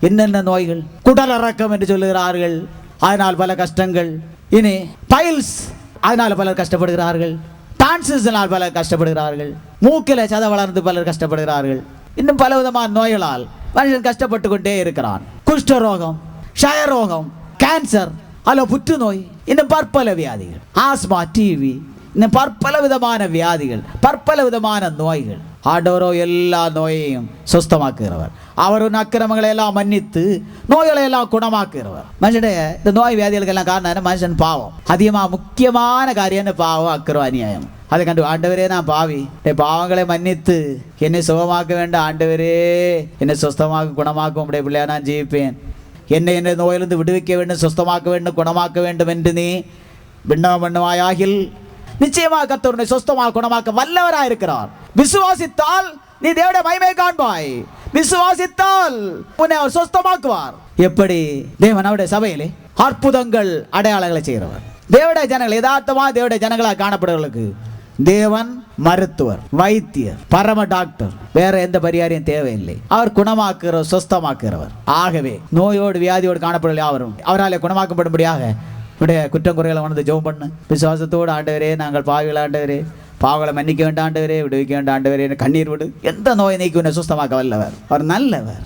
என்னென்ன நோய்கள்? குடலிறக்கம் என்று சொல்லுகிறார்கள், அதனால் பல கஷ்டங்கள். இனி பைல்ஸ், அதனால் பலர் கஷ்டப்படுகிறார்கள். டான்சில்ஸ்னால் பலர் கஷ்டப்படுகிறார்கள். மூக்கில சத வளர்ந்து பலர் கஷ்டப்படுகிறார்கள். இன்னும் பல விதமான நோய்களால் மனுஷன் கஷ்டப்பட்டு கொண்டே இருக்கிறான். குஷ்டரோகம், க்ஷயரோகம், கேன்சர், அல்ல புற்றுநோய், இன்னும் பற்பல வியாதிகள், ஆஸ்மா, டிவி, இன்னும் பற்பல விதமான வியாதிகள், பற்பல விதமான நோய்கள். ஆண்டவரோ எல்லா நோயையும் சுஸ்தமாக்குகிறவர். அவர் அக்கிரமங்களை எல்லாம் மன்னித்து நோய்களை எல்லாம் குணமாக்குகிறவர். மனுஷனுடைய இந்த நோய் வியாதிகளுக்கெல்லாம் காரணம் மனுஷன் பாவம். அதிகமாக முக்கியமான காரியம் பாவம், அக்கிரம், அநியாயம். அதை கண்டு ஆண்டவரே நான் பாவி, என் பாவங்களை மன்னித்து என்னை சுகமாக்க வேண்டாம் ஆண்டவரே, என்னை சுஸ்தமாக்க குணமாக்க உடைய பிள்ளையா நான் ஜீவிப்பேன், என்னை நோயிலிருந்து விடுவிக்க வேண்டும், சுஸ்தமாக்க வேண்டும், குணமாக்க வேண்டும் என்று நீ விண்ணப்பம் பண்ணுவாயாகில் நிச்சயமாக கர்த்தர் உன்னை சுஸ்தமாக குணமாக்க வல்லவராக இருக்கிறார். விசுவாசித்தால் நீ தேவனுடைய மகிமையை காண்பாய். விசுவாசித்தால் உன்னை அவர் சுஸ்தமாக்குவார். எப்படி? தேவன் அவருடைய சபையிலே அற்புதங்கள் அடையாளங்களை செய்கிறவர். தேவனுடைய ஜனங்கள் யதார்த்தமாக தேவனுடைய ஜனங்களாக காணப்படுவர்களுக்கு தேவன் மருத்துவர், வைத்தியர், பரம டாக்டர், வேற எந்த பரிகாரியம் தேவையில்லை. அவர் குணமாக்குகிறவர், சுஸ்தமாக்குகிறவர். ஆகவே நோயோடு வியாதியோடு காணப்படவில்லை யாவரும் அவரால் குணமாக்கப்படும்படியாக உடைய குற்றம் குறைகளை உணர்ந்து ஜெபம் பண்ணு. விசுவாசத்தோடு ஆண்டவரே நாங்கள் பாவிகள் ஆண்டவரே, பாவங்களை மன்னிக்க வேண்டாம் ஆண்டவரே, விடுவிக்க வேண்டாம் ஆண்டவரே, கண்ணீர் விடு. எந்த நோயை நீக்கி உன்னை சுஸ்தமாக்க வல்லவர். அவர் நல்லவர்.